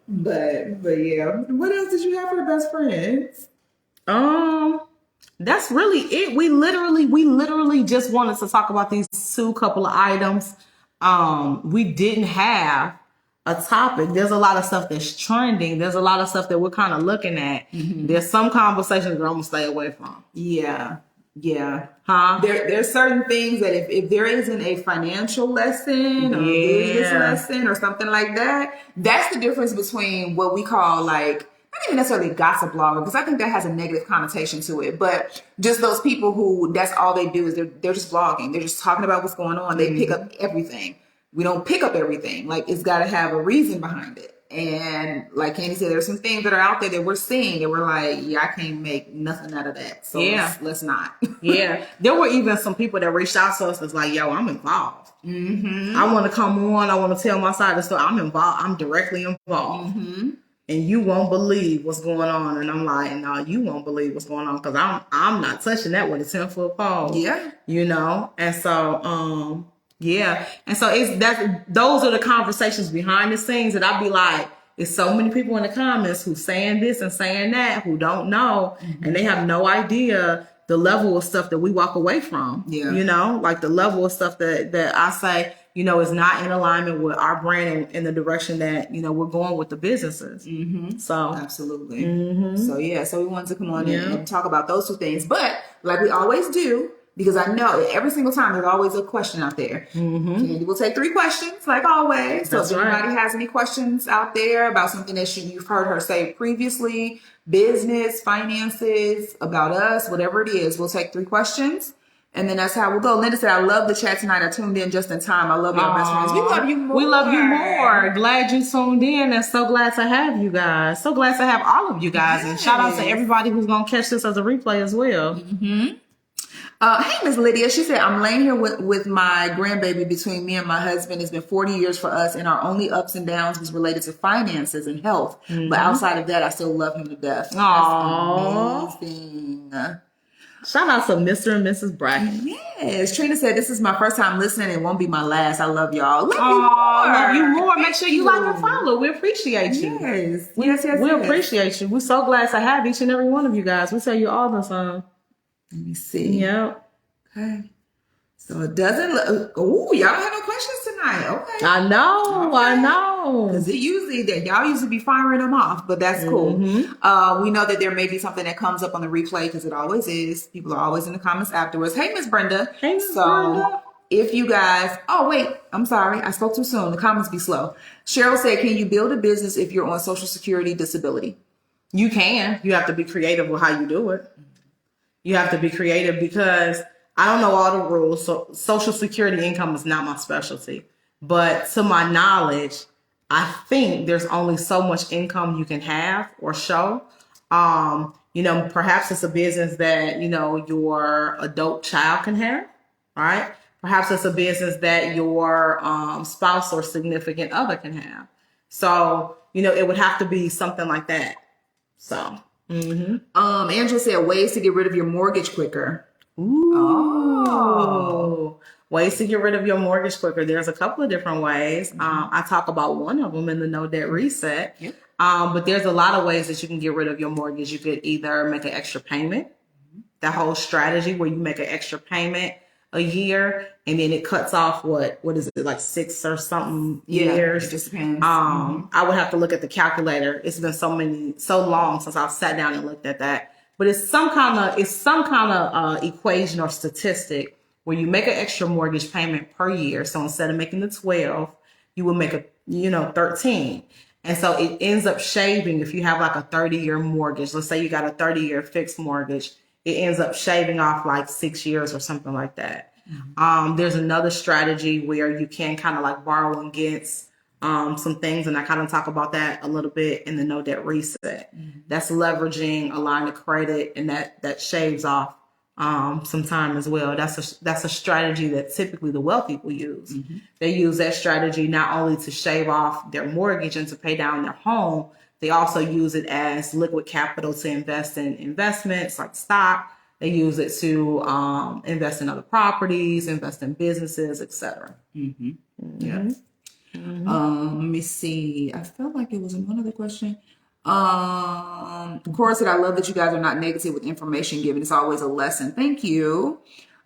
But yeah. What else did you have for the best friends? That's really it. We literally just wanted to talk about these 2 couple of items. We didn't have a topic. There's a lot of stuff that's trending. There's a lot of stuff that we're kind of looking at. There's some conversations that I'm gonna stay away from. Yeah. Huh? There's certain things that if there isn't a financial lesson or a business lesson or something like that, that's the difference between what we call like, not even necessarily gossip blogger, because I think that has a negative connotation to it, but just those people who that's all they do is they're just blogging. They're just talking about what's going on. They pick up everything. We don't pick up everything. Like, it's got to have a reason behind it. And like Candy said, there's some things that are out there that we're seeing and we're like, yeah, I can't make nothing out of that. So let's not. Yeah. There were even some people that reached out to us that's like, yo, I'm involved. I want to come on. I want to tell my side of the story. I'm involved. I'm directly involved. And you won't believe what's going on. And I'm like, no, you won't believe what's going on, because I'm not touching that with a 10-foot pole. Yeah. You know? And so, yeah. And so those are the conversations behind the scenes that I'd be like, it's so many people in the comments who saying this and saying that, who don't know, and they have no idea the level of stuff that we walk away from. Yeah. You know, like the level of stuff that I say, you know, is not in alignment with our brand and the direction that, you know, we're going with the businesses. So absolutely. So yeah, so we wanted to come on in and talk about those 2 things. But like we always do, because I know every single time there's always a question out there. Candy will take 3 questions, like always. So That's if anybody right. has any questions out there about something that you've heard her say previously, business, finances, about us, whatever it is, we'll take 3 questions. And then that's how we'll go. Linda said, I love the chat tonight. I tuned in just in time. I love y'all best friends. We love you more. We love you more. Glad you tuned in and so glad to have you guys. So glad to have all of you guys. And shout out to everybody who's going to catch this as a replay as well. Hey, Miss Lydia. She said, I'm laying here with my grandbaby between me and my husband. It's been 40 years for us, and our only ups and downs was related to finances and health. But outside of that, I still love him to death. Aww. That's amazing. Shout out to Mr. and Mrs. Bracken. Yes. Trina said, this is my first time listening. It won't be my last. I love y'all. Love you more. Make sure you like and follow. We appreciate you. Yes. We appreciate you. We're so glad to have each and every one of you guys. We tell you all the time. Let me see. Yep. Okay. So it doesn't look. Oh, y'all don't have no questions tonight. Okay. I know. Because y'all usually be firing them off, but that's cool. We know that there may be something that comes up on the replay because it always is. People are always in the comments afterwards. Hey, Miss Brenda. Hey, Miss Brenda. If you guys, oh wait, I'm sorry, I spoke too soon. The comments be slow. Cheryl said, "Can you build a business if you're on Social Security disability?" You can. You have to be creative with how you do it. You have to be creative because I don't know all the rules. So Social Security income is not my specialty. But to my knowledge, I think there's only so much income you can have or show. Perhaps it's a business that, your adult child can have, right? Perhaps it's a business that your spouse or significant other can have. So, it would have to be something like that. So. Angela said, ways to get rid of your mortgage quicker. Ooh. Oh. Ways to get rid of your mortgage quicker. There's a couple of different ways. I talk about one of them in the No Debt Reset. Yep. But there's a lot of ways that you can get rid of your mortgage. You could either make an extra payment, that whole strategy where you make an extra payment a year and then it cuts off what is it, like 6 or something years. It just depends. I would have to look at the calculator. It's been so long since I've sat down and looked at that. But it's some kind of equation or statistic where you make an extra mortgage payment per year. So instead of making the 12, you will make 13. And so it ends up shaving, if you have like a 30-year mortgage, let's say you got a 30-year fixed mortgage, it ends up shaving off like 6 years or something like that. There's another strategy where you can kind of like borrow against some things. And I kind of talk about that a little bit in the No Debt Reset. That's leveraging a line of credit, and that shaves off some time as well. That's a strategy that typically the wealthy people use. They use that strategy not only to shave off their mortgage and to pay down their home, they also use it as liquid capital to invest in investments like stock. They use it to invest in other properties, invest in businesses, etc. Yeah. Let me see. I felt like it was one other question. Cora said, I love that you guys are not negative with information given. It's always a lesson. Thank you.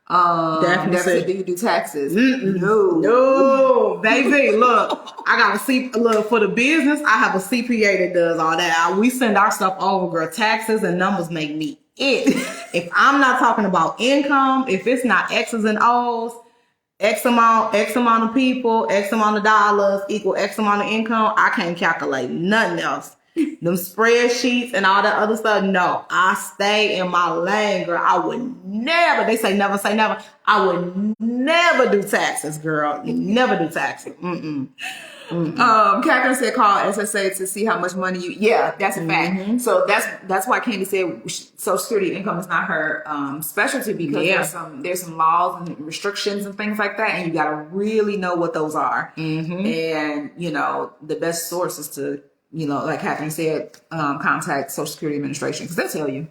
Definitely said, do you do taxes? No, baby. Look, I got look, for the business, I have a CPA that does all that. We send our stuff over, girl. Taxes and numbers make me it. If I'm not talking about income, if it's not X's and O's, X amount of people, X amount of dollars equal X amount of income, I can't calculate nothing else. Them spreadsheets and all that other stuff, no. I stay in my lane, girl. I would never, they say never say never. I would never do taxes, girl. Never do taxes. Catherine said, call SSA to see how much money that's a fact. So that's why Candy said Social Security income is not her specialty, because there's some laws and restrictions and things like that, and you got to really know what those are. And the best source is to, like Catherine said, contact Social Security Administration, because they'll tell you.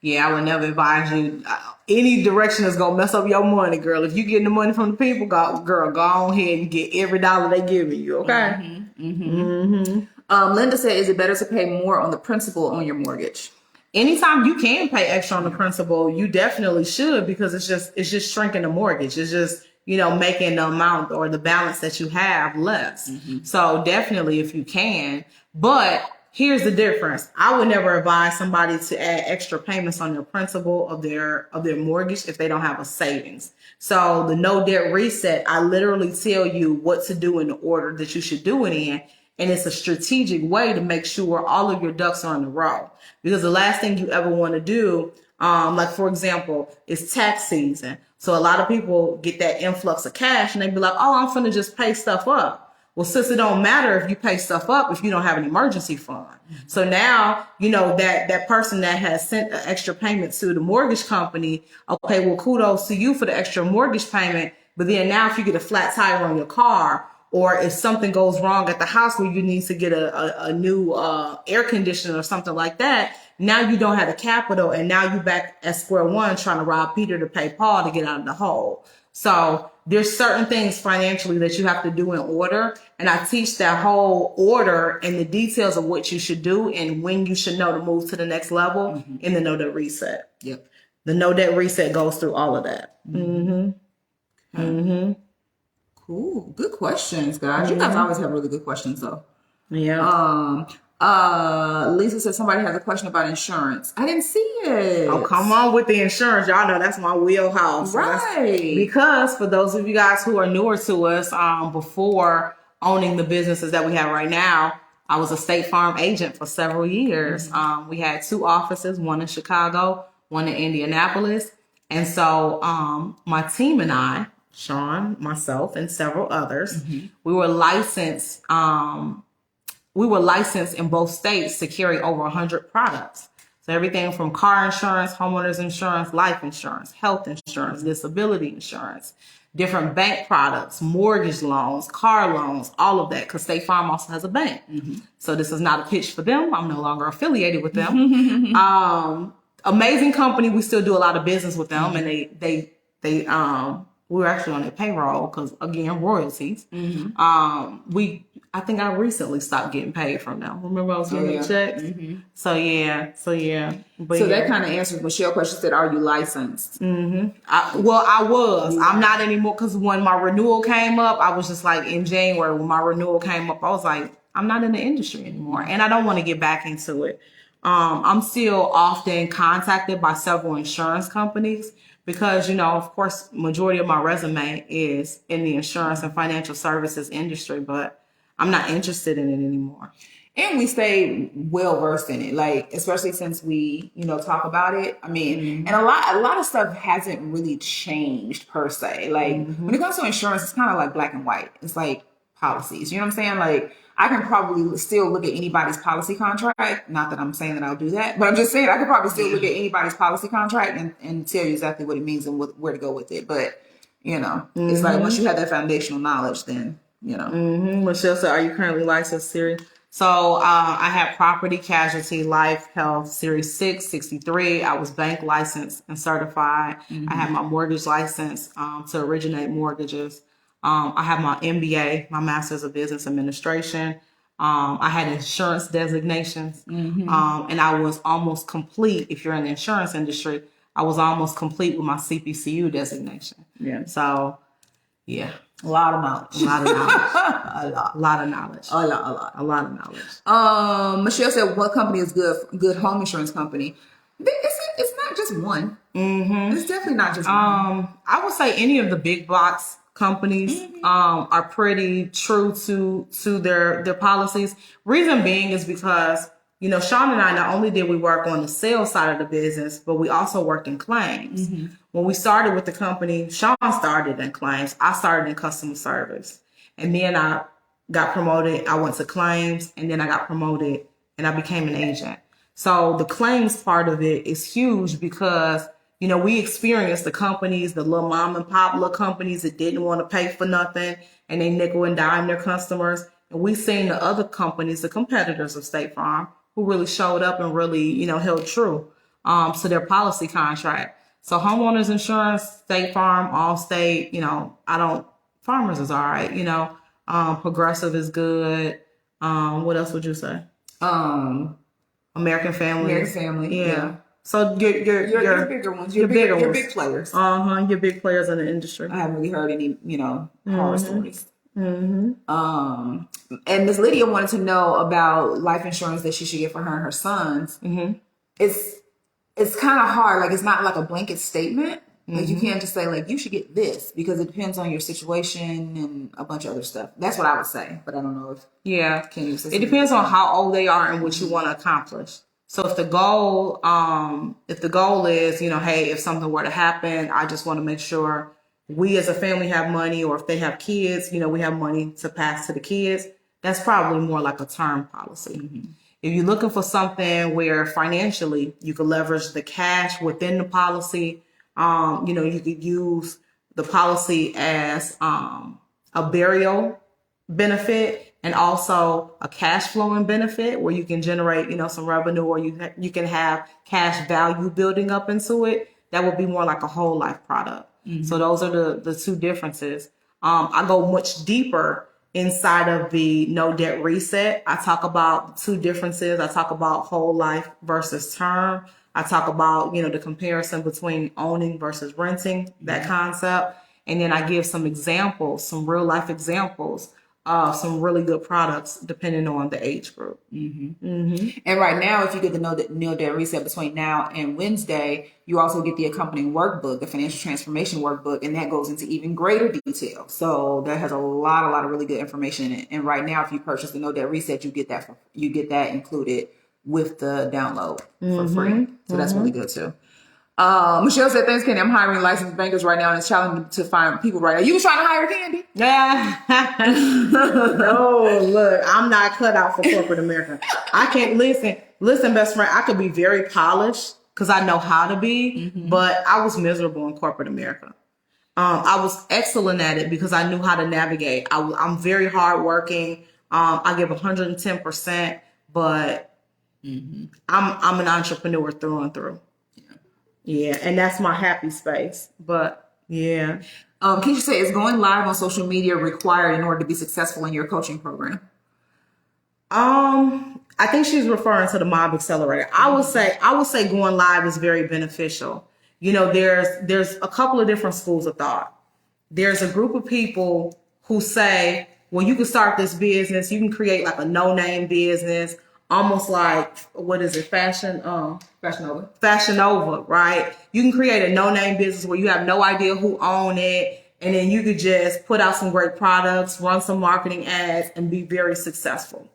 Yeah, I would never advise you any direction that's gonna mess up your money, girl. If you getting the money from the people, go on ahead and get every dollar they giving you. Okay. Linda said, is it better to pay more on the principal on your mortgage? Anytime you can pay extra on the principal, you definitely should, because it's just shrinking the mortgage. It's just making the amount or the balance that you have less. So definitely if you can, but here's the difference. I would never advise somebody to add extra payments on their principal of their mortgage if they don't have a savings. So the no debt reset, I literally tell you what to do in the order that you should do it in. And it's a strategic way to make sure all of your ducks are in a row. Because the last thing you ever want to do, like for example, is tax season. So a lot of people get that influx of cash and they be like, oh, I'm finna just pay stuff up. Well, since it don't matter if you pay stuff up if you don't have an emergency fund. So now, you know, that person that has sent an extra payment to the mortgage company, okay, well, kudos to you for the extra mortgage payment. But then now if you get a flat tire on your car, or if something goes wrong at the house where you need to get a new air conditioner or something like that, now you don't have the capital, and now you're back at square one trying to rob Peter to pay Paul to get out of the hole. So there's certain things financially that you have to do in order. And I teach that whole order and the details of what you should do and when you should know to move to the next level in the No Debt Reset. Yep. The No Debt Reset goes through all of that. Cool. Good questions, guys. You guys always have really good questions, though. Yeah. Lisa said somebody has a question about insurance. I didn't see it. Oh, come on with the insurance. Y'all know that's my wheelhouse. Right. Because for those of you guys who are newer to us, before owning the businesses that we have right now, I was a State Farm agent for several years. We had 2 offices, one in Chicago, one in Indianapolis. And so my team and I, Sean, myself, and several others, we were licensed. We were licensed in both states to carry over 100 products. So everything from car insurance, homeowners insurance, life insurance, health insurance, disability insurance, different bank products, mortgage loans, car loans, all of that, because State Farm also has a bank. So this is not a pitch for them. I'm no longer affiliated with them. Amazing company. We still do a lot of business with them, and they we were actually on their payroll because, again, royalties. I think I recently stopped getting paid from them. Remember I was getting the checks? So yeah. But so that kind of answers Michelle's question. Said, "Are you licensed?" I was. I'm not anymore because when my renewal came up, I was just like in January when my renewal came up, I was like, I'm not in the industry anymore, and I don't want to get back into it. I'm still often contacted by several insurance companies because, you know, of course, majority of my resume is in the insurance and financial services industry, but I'm not interested in it anymore. And we stay well versed in it, like especially since we, you know, talk about it. I mean, and a lot of stuff hasn't really changed per se. Like when it comes to insurance, it's kind of like black and white. It's like policies. You know what I'm saying? Like I can probably still look at anybody's policy contract. Not that I'm saying that I'll do that, but I'm just saying I could probably still look at anybody's policy contract and tell you exactly what it means and where to go with it. But you know, it's like once you have that foundational knowledge, then you know. Michelle said, "Are you currently licensed, Siri?" So I had property, casualty, life, health, Series 6, 63. I was bank licensed and certified. I had my mortgage license to originate mortgages. I have my MBA, my Master's of Business Administration. I had insurance designations. And I was almost complete. If you're in the insurance industry, I was almost complete with my CPCU designation. Yeah. So, yeah. A lot of knowledge. A lot of knowledge. A lot of knowledge. A lot of knowledge. Michelle said, "What company is good home insurance company?" It's not just one. It's definitely not just one. I would say any of the big box companies are pretty true to their policies. Reason being is because, you know, Sean and I, not only did we work on the sales side of the business, but we also worked in claims. When we started with the company, Sean started in claims. I started in customer service. And then I got promoted. I went to claims, and then I got promoted and I became an agent. So the claims part of it is huge because, you know, we experienced the companies, the little mom and pop little companies that didn't want to pay for nothing and they nickel and dime their customers. And we seen the other companies, the competitors of State Farm, who really showed up and really, you know, held true to their policy contract. So homeowners insurance, State Farm, Allstate, you know, Farmers is all right, you know, Progressive is good. What else would you say? American Family. Yeah. So your bigger ones, your big players. Your big players in the industry. I haven't really heard any, you know, horror stories. And Miss Lydia wanted to know about life insurance that she should get for her and her sons. It's kind of hard. Like, it's not like a blanket statement. Like, you can't just say, like, you should get this, because it depends on your situation and a bunch of other stuff. That's what I would say, but I don't know if Yeah. can you say It something? depends on how old they are and what you want to accomplish. So if the goal is, hey, if something were to happen, I just want to make sure we as a family have money, or if they have kids, we have money to pass to the kids. That's probably more like a term policy. If you're looking for something where financially you can leverage the cash within the policy, you could use the policy as a burial benefit and also a cash flowing benefit where you can generate, some revenue, or you can have cash value building up into it. That would be more like a whole life product. So those are the two differences. I go much deeper inside of the no debt reset. I talk about two differences. I talk about whole life versus term. I talk about, the comparison between owning versus renting, that concept. And then I give some examples, some real life examples of some really good products depending on the age group. And right now, if you get the no debt reset between now and Wednesday, you also get the accompanying workbook, the financial transformation workbook, and that goes into even greater detail. So that has a lot of really good information in it. And right now, if you purchase the no debt reset, you get that included with the download for free. So that's really good too. Michelle said, thanks, Candy. I'm hiring licensed bankers right now, and it's challenging to find people right now. You was trying to hire Candy? Yeah. No, look, I'm not cut out for corporate America. I can't listen, best friend. I could be very polished because I know how to be, but I was miserable in corporate America. I was excellent at it because I knew how to navigate. I'm very hardworking. I give 110%, but I'm an entrepreneur through and through. Yeah, and that's my happy space. But yeah. Keisha said, is going live on social media required in order to be successful in your coaching program? I think she's referring to the Mob Accelerator. I would say going live is very beneficial. There's a couple of different schools of thought. There's a group of people who say, well, you can start this business, you can create like a no-name business, almost like, what is it, Fashion Nova, right? You can create a no-name business where you have no idea who own it, and then you could just put out some great products, run some marketing ads, and be very successful.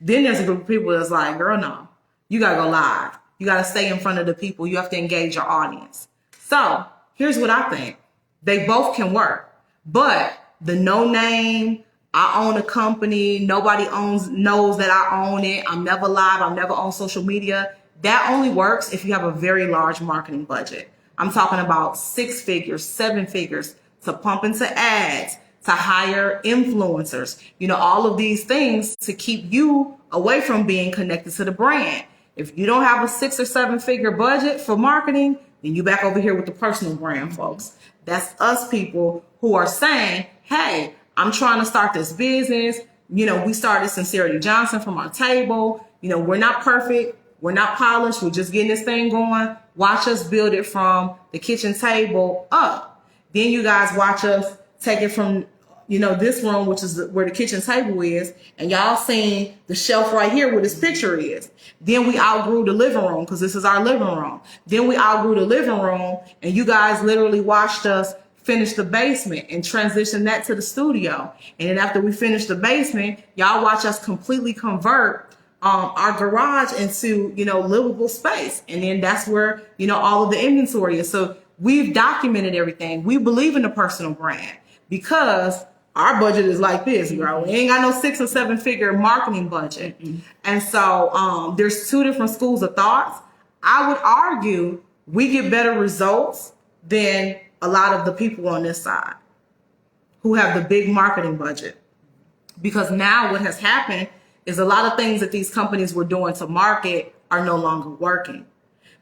Then there's a group of people that's like, girl, no, you gotta go live. You gotta stay in front of the people. You have to engage your audience. So here's what I think. They both can work, but the no-name, I own a company, nobody knows that I own it, I'm never live, I'm never on social media. That only works if you have a very large marketing budget. I'm talking about 6 figures, 7 figures to pump into ads, to hire influencers, all of these things to keep you away from being connected to the brand. If you don't have a 6 or 7 figure budget for marketing, then you back over here with the personal brand, folks. That's us people who are saying, hey, I'm trying to start this business. We started Sincerity Johnson from our table. We're not perfect. We're not polished. We're just getting this thing going. Watch us build it from the kitchen table up. Then you guys watch us take it from, this room, which is where the kitchen table is. And y'all seen the shelf right here where this picture is. Then we outgrew the living room because this is our living room. Then we outgrew the living room, and you guys literally watched us finish the basement and transition that to the studio. And then after we finish the basement, y'all watch us completely convert our garage into, livable space. And then that's where, all of the inventory is. So we've documented everything. We believe in the personal brand because our budget is like this, girl. We ain't got no 6 or 7 figure marketing budget. And so there's 2 different schools of thoughts. I would argue we get better results than a lot of the people on this side who have the big marketing budget. Because now what has happened is a lot of things that these companies were doing to market are no longer working.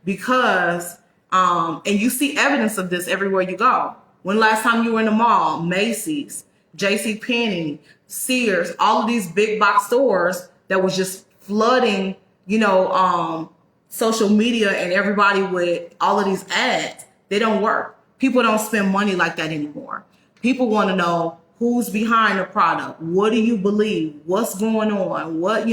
Because, and you see evidence of this everywhere you go. When last time you were in the mall, Macy's, JCPenney, Sears, all of these big box stores that was just flooding, social media and everybody with all of these ads, they don't work. People don't spend money like that anymore. People want to know who's behind the product. What do you believe? What's going on? What,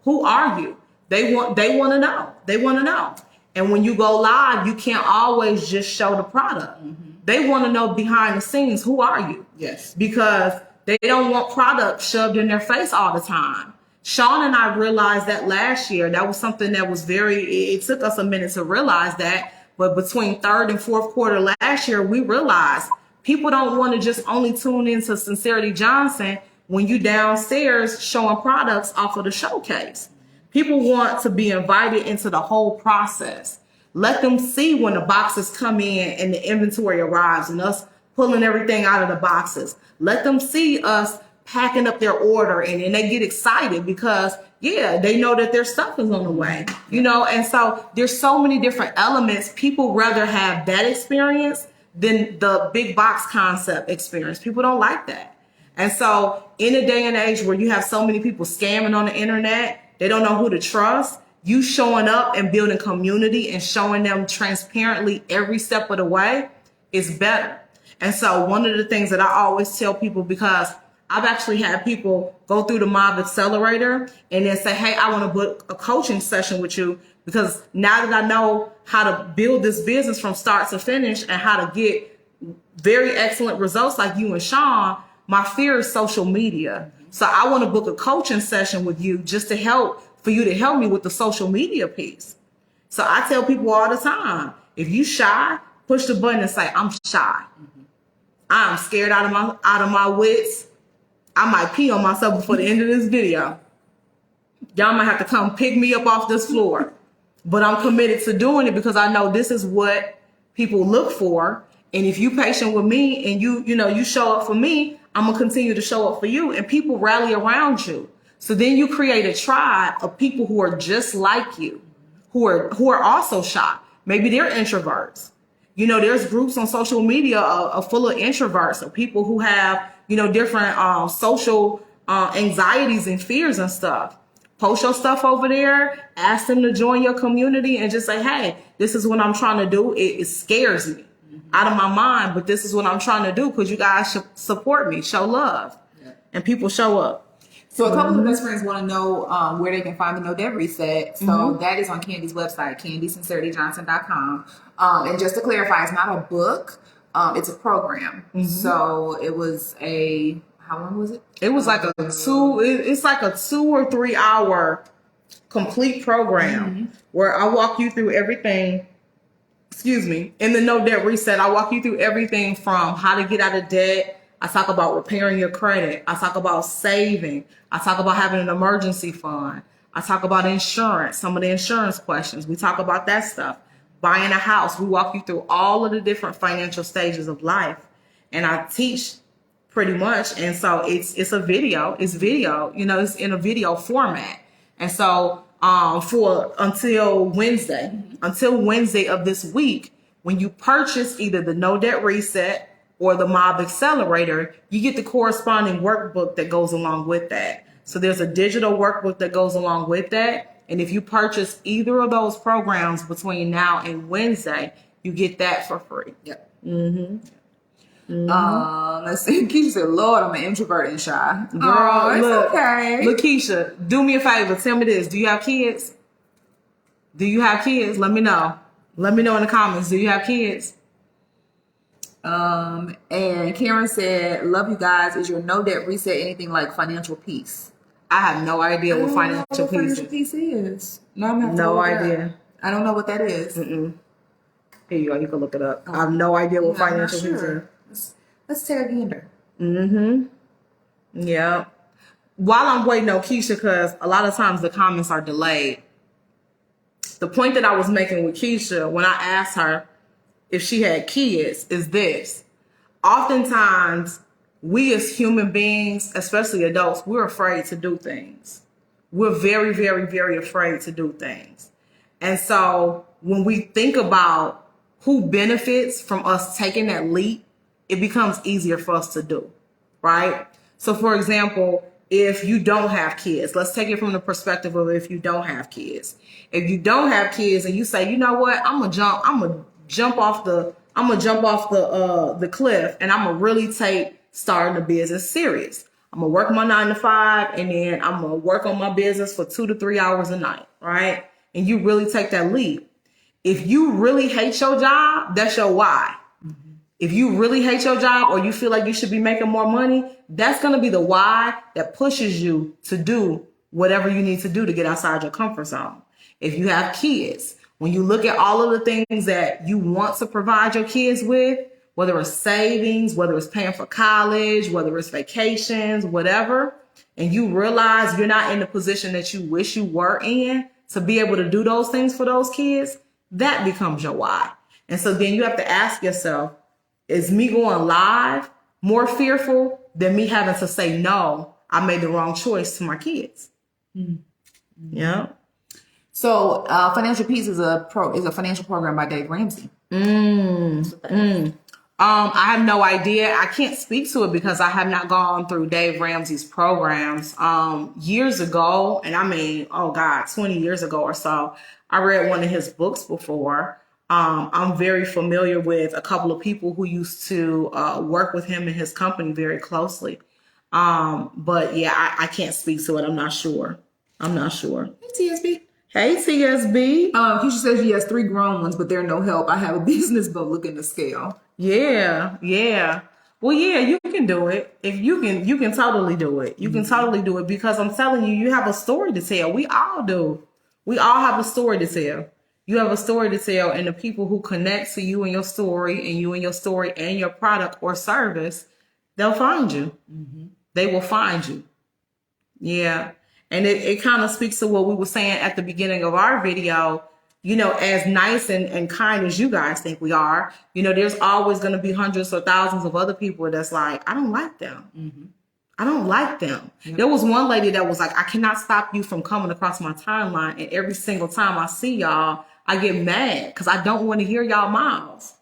who are you? They want to know. They want to know. And when you go live, you can't always just show the product. They want to know behind the scenes, who are you? Yes. Because they don't want product shoved in their face all the time. Sean and I realized that last year. That was something that was it took us a minute to realize that. But between third and fourth quarter last year, we realized people don't want to just only tune into Sincerity Johnson when you downstairs showing products off of the showcase. People want to be invited into the whole process. Let them see when the boxes come in and the inventory arrives and us pulling everything out of the boxes. Let them see us packing up their order, and then they get excited because, they know that their stuff is on the way, and so there's so many different elements. People rather have that experience than the big box concept experience. People don't like that. And so in a day and age where you have so many people scamming on the internet, they don't know who to trust. You showing up and building community and showing them transparently every step of the way is better. And so one of the things that I always tell people, because I've actually had people go through the Mob Accelerator and then say, hey, I want to book a coaching session with you, because now that I know how to build this business from start to finish and how to get very excellent results like you and Sean, my fear is social media. So I want to book a coaching session with you just for you to help me with the social media piece. So I tell people all the time, if you shy, push the button and say, I'm shy. I'm scared out of my wits. I might pee on myself before the end of this video. Y'all might have to come pick me up off this floor. But I'm committed to doing it because I know this is what people look for. And if you patient with me and you show up for me, I'm going to continue to show up for you, and people rally around you. So then you create a tribe of people who are just like you, who are also shy. Maybe they're introverts. There's groups on social media full of introverts, of people who have, different social anxieties and fears and stuff. Post your stuff over there, ask them to join your community, and just say, hey, this is what I'm trying to do. It scares me out of my mind, but this is what I'm trying to do because you guys should support me, show love. And people show up. So a couple of best friends want to know where they can find the No Debt Reset. So that is on Candy's website, CandySincerityJohnson.com. And just to clarify, it's not a book. It's a program. So it was how long was it? It was like it's like a 2 or 3 hour complete program where I walk you through everything. In the No Debt Reset, I walk you through everything from how to get out of debt. I talk about repairing your credit. I talk about saving. I talk about having an emergency fund. I talk about insurance, some of the insurance questions. We talk about that stuff. Buying a house. We walk you through all of the different financial stages of life. And I teach pretty much. And so it's a video. It's video. It's in a video format. And so until Wednesday of this week, when you purchase either the No Debt Reset or the Mob Accelerator, you get the corresponding workbook that goes along with that. So there's a digital workbook that goes along with that. And if you purchase either of those programs between now and Wednesday, you get that for free. Yep. Let's see. Keisha said, Lord, I'm an introvert and shy. Girl, it's okay. Look, Keisha, do me a favor. Tell me this. Do you have kids? Let me know. Let me know in the comments. Do you have kids? And Karen said, love you guys. Is your No Debt Reset anything like financial peace? I have no idea what financial peace is. No, I'm have no idea. I don't know what that is. Here you go. You can look it up. I have no idea what financial peace is. Let's take a gander. Yeah. While I'm waiting on Keisha, because a lot of times the comments are delayed. The point that I was making with Keisha when I asked her if she had kids is this. Oftentimes, we as human beings, especially adults, we're afraid to do things. We're very, very, very afraid to do things. And so when we think about who benefits from us taking that leap, it becomes easier for us to do, right? So for example, if you don't have kids, let's take it from the perspective of if you don't have kids. If you don't have kids and you say, you know what, I'm gonna jump off the cliff, and I'm gonna really take starting a business serious. I'm going to work my 9 to 5, and then I'm going to work on my business for 2 to 3 hours a night, right? And you really take that leap. If you really hate your job, that's your why. If you really hate your job or you feel like you should be making more money, that's going to be the why that pushes you to do whatever you need to do to get outside your comfort zone. If you have kids, when you look at all of the things that you want to provide your kids with, whether it's savings, whether it's paying for college, whether it's vacations, whatever, and you realize you're not in the position that you wish you were in to be able to do those things for those kids, that becomes your why. And so then you have to ask yourself, is me going live more fearful than me having to say, no, I made the wrong choice to my kids? Mm-hmm. Yeah. So Financial Peace is a financial program by Dave Ramsey. I have no idea. I can't speak to it because I have not gone through Dave Ramsey's programs. Years ago, and I mean, 20 years ago or so, I read one of his books before. I'm very familiar with a couple of people who used to work with him and his company very closely. But yeah, I can't speak to it. I'm not sure. Hey, TSB. Hey, TSB. Keisha says she has 3 grown ones, but they're no help. I have a business, but looking to scale. Yeah. Well, yeah, you can do it. If you can totally do it. You can totally do it because I'm telling you, you have a story to tell. We all do. We all have a story to tell. You have a story to tell, and the people who connect to you and your story and you and your story and your product or service, they'll find you. Mm-hmm. They will find you. Yeah. And it kind of speaks to what we were saying at the beginning of our video. You know, as nice and kind as you guys think we are, you know, there's always going to be hundreds or thousands of other people that's like, I don't like them. Mm-hmm. I don't like them. Mm-hmm. There was one lady that was like, I cannot stop you from coming across my timeline. And every single time I see y'all, I get mad because I don't want to hear y'all mouths.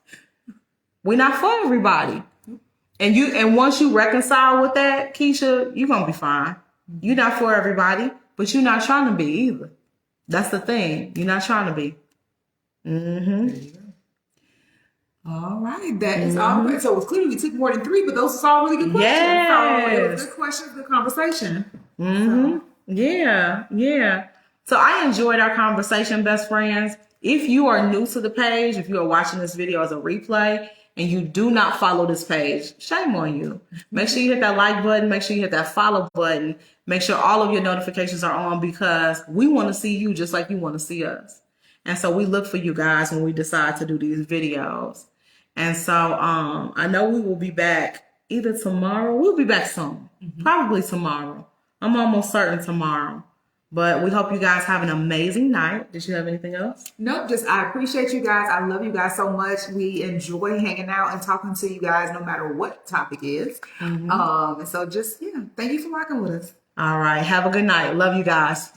We're not for everybody. And once you reconcile with that, Keisha, you're going to be fine. You're not for everybody, but you're not trying to be either. That's the thing. You're not trying to be. Mm-hmm. All right. That is all right. So clearly we took more than 3, but those are all really good questions. Yes. So it was good questions, good conversation. Mm-hmm. So. Yeah. So I enjoyed our conversation, best friends. If you are new to the page, if you are watching this video as a replay, and you do not follow this page, shame on you. Make sure you hit that like button. Make sure you hit that follow button. Make sure all of your notifications are on because we want to see you just like you want to see us. And so we look for you guys when we decide to do these videos. And so I know we will be back either tomorrow. We'll be back soon. Mm-hmm. Probably tomorrow. I'm almost certain tomorrow. But we hope you guys have an amazing night. Did you have anything else? Nope. Just I appreciate you guys. I love you guys so much. We enjoy hanging out and talking to you guys no matter what the topic is. Mm-hmm. And so just, thank you for rocking with us. All right. Have a good night. Love you guys.